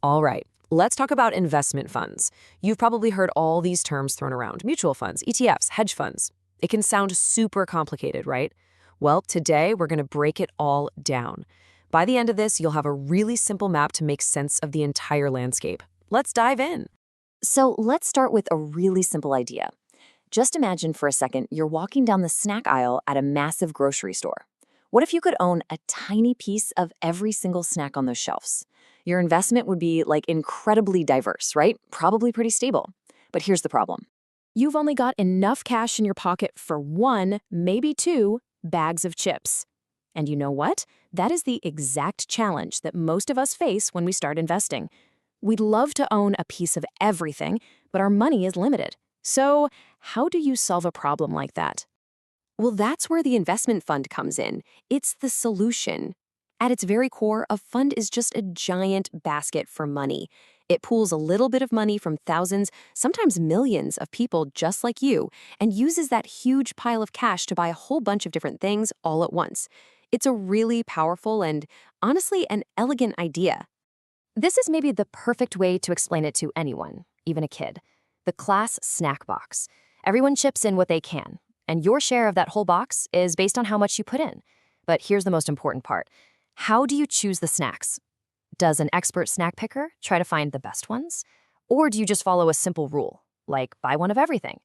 All right, let's talk about investment funds. You've probably heard all these terms thrown around: mutual funds, ETFs, hedge funds. It can sound super complicated, right? Well, today we're going to break it all down. By the end of this, you'll have a really simple map to make sense of the entire landscape. Let's dive in. So let's start with a really simple idea. Just imagine for a second you're walking down the snack aisle at a massive grocery store. What if you could own a tiny piece of every single snack on those shelves? Your investment would be like incredibly diverse, right? Probably pretty stable. But here's the problem. You've only got enough cash in your pocket for one, maybe two, bags of chips. And you know what? That is the exact challenge that most of us face when we start investing. We'd love to own a piece of everything, but our money is limited. So, how do you solve a problem like that? Well, that's where the investment fund comes in. It's the solution. At its very core, a fund is just a giant basket for money. It pools a little bit of money from thousands, sometimes millions of people just like you, and uses that huge pile of cash to buy a whole bunch of different things all at once. It's a really powerful and, honestly, an elegant idea. This is maybe the perfect way to explain it to anyone, even a kid. The class snack box. Everyone chips in what they can, and your share of that whole box is based on how much you put in. But here's the most important part. How do you choose the snacks? Does an expert snack picker try to find the best ones? Or do you just follow a simple rule, like buy one of everything?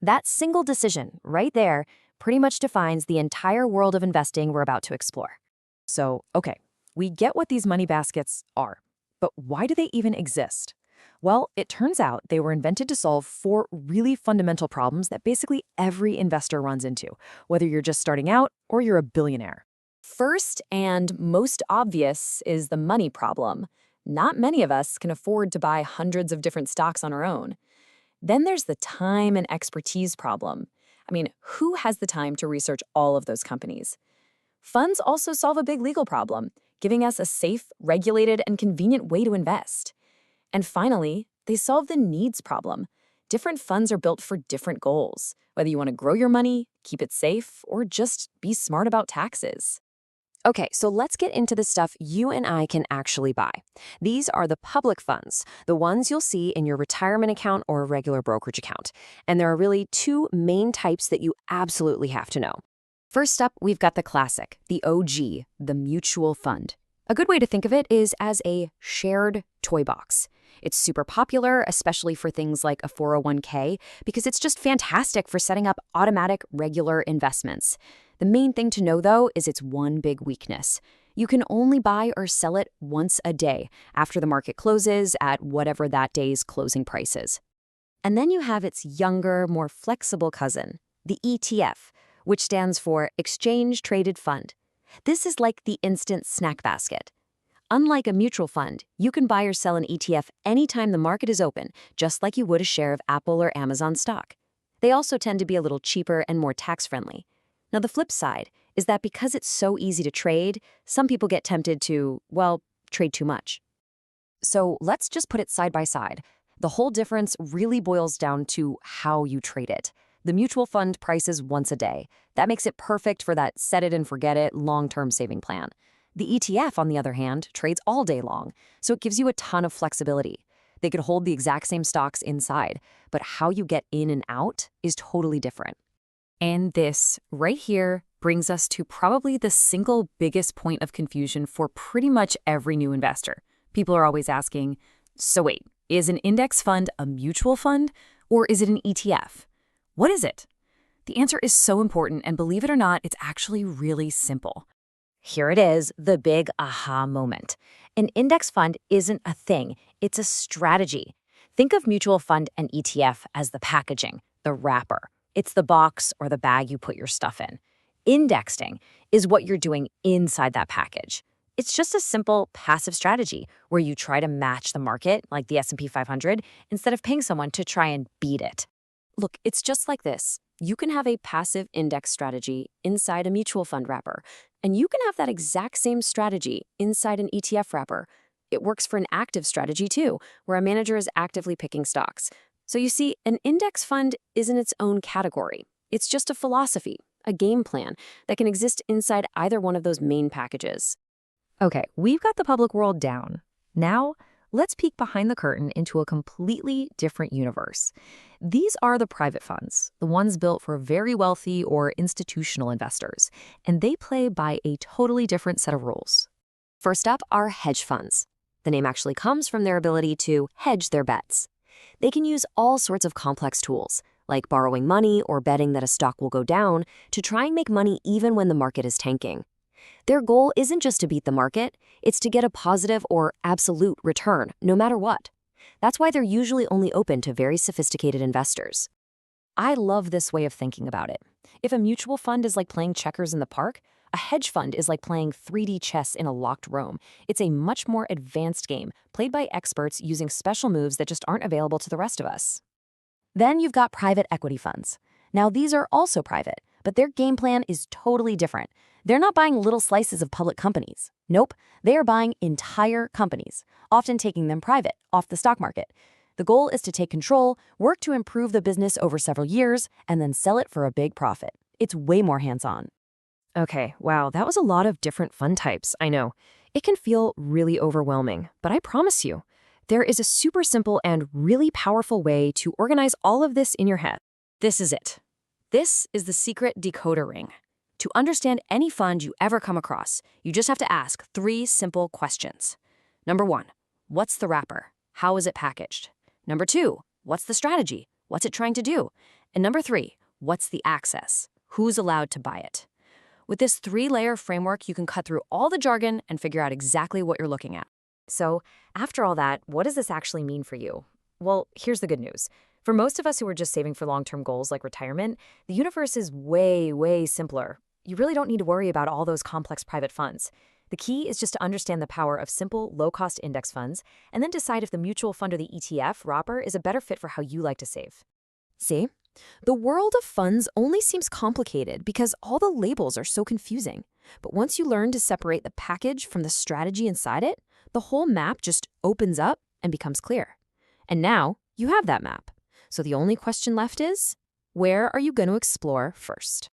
That single decision right there pretty much defines the entire world of investing we're about to explore. So, okay, we get what these money baskets are, but why do they even exist? Well, it turns out they were invented to solve four really fundamental problems that basically every investor runs into, whether you're just starting out or you're a billionaire. First and most obvious is the money problem. Not many of us can afford to buy hundreds of different stocks on our own. Then there's the time and expertise problem. I mean, who has the time to research all of those companies? Funds also solve a big legal problem, giving us a safe, regulated, and convenient way to invest. And finally, they solve the needs problem. Different funds are built for different goals, whether you want to grow your money, keep it safe, or just be smart about taxes. Okay, so let's get into the stuff you and I can actually buy. These are the public funds, the ones you'll see in your retirement account or a regular brokerage account. And there are really two main types that you absolutely have to know. First up, we've got the classic, the OG, the mutual fund. A good way to think of it is as a shared toy box. It's super popular, especially for things like a 401k, because it's just fantastic for setting up automatic, regular investments. The main thing to know, though, is its one big weakness. You can only buy or sell it once a day after the market closes at whatever that day's closing price is. And then you have its younger, more flexible cousin, the ETF, which stands for Exchange Traded Fund. This is like the instant snack basket. Unlike a mutual fund, you can buy or sell an ETF anytime the market is open, just like you would a share of Apple or Amazon stock. They also tend to be a little cheaper and more tax-friendly. Now, the flip side is that because it's so easy to trade, some people get tempted to, well, trade too much. So let's just put it side by side. The whole difference really boils down to how you trade it. The mutual fund prices once a day. That makes it perfect for that set it and forget it long-term saving plan. The ETF, on the other hand, trades all day long, so it gives you a ton of flexibility. They could hold the exact same stocks inside, but how you get in and out is totally different. And this, right here, brings us to probably the single biggest point of confusion for pretty much every new investor. People are always asking, so wait, is an index fund a mutual fund, or is it an ETF? What is it? The answer is so important, and believe it or not, it's actually really simple. Here it is, the big aha moment. An index fund isn't a thing, it's a strategy. Think of mutual fund and ETF as the packaging, the wrapper. It's the box or the bag you put your stuff in. Indexing is what you're doing inside that package. It's just a simple passive strategy where you try to match the market, like the S&P 500, instead of paying someone to try and beat it. Look, it's just like this. You can have a passive index strategy inside a mutual fund wrapper, and you can have that exact same strategy inside an ETF wrapper. It works for an active strategy too, where a manager is actively picking stocks. So you see, an index fund isn't its own category. It's just a philosophy, a game plan that can exist inside either one of those main packages. Okay, we've got the public world down. Now, Let's peek behind the curtain into a completely different universe. These are the private funds, the ones built for very wealthy or institutional investors, and they play by a totally different set of rules. First up are hedge funds. The name actually comes from their ability to hedge their bets. They can use all sorts of complex tools, like borrowing money or betting that a stock will go down, to try and make money even when the market is tanking. Their goal isn't just to beat the market, it's to get a positive or absolute return, no matter what. That's why they're usually only open to very sophisticated investors. I love this way of thinking about it. If a mutual fund is like playing checkers in the park, a hedge fund is like playing 3D chess in a locked room. It's a much more advanced game, played by experts using special moves that just aren't available to the rest of us. Then you've got private equity funds. Now these are also private, but their game plan is totally different. They're not buying little slices of public companies. Nope, they are buying entire companies, often taking them private, off the stock market. The goal is to take control, work to improve the business over several years, and then sell it for a big profit. It's way more hands-on. Okay, wow, that was a lot of different fund types, I know. It can feel really overwhelming, but I promise you, there is a super simple and really powerful way to organize all of this in your head. This is it. This is the secret decoder ring. To understand any fund you ever come across, you just have to ask 3 simple questions. Number 1, what's the wrapper? How is it packaged? Number 2, what's the strategy? What's it trying to do? And number 3, what's the access? Who's allowed to buy it? With this 3-layer framework, you can cut through all the jargon and figure out exactly what you're looking at. So, after all that, what does this actually mean for you? Well, here's the good news. For most of us who are just saving for long-term goals like retirement, the universe is way, way simpler. You really don't need to worry about all those complex private funds. The key is just to understand the power of simple, low-cost index funds, and then decide if the mutual fund or the ETF wrapper is a better fit for how you like to save. See? The world of funds only seems complicated because all the labels are so confusing. But once you learn to separate the package from the strategy inside it, the whole map just opens up and becomes clear. And now you have that map. So the only question left is, where are you going to explore first?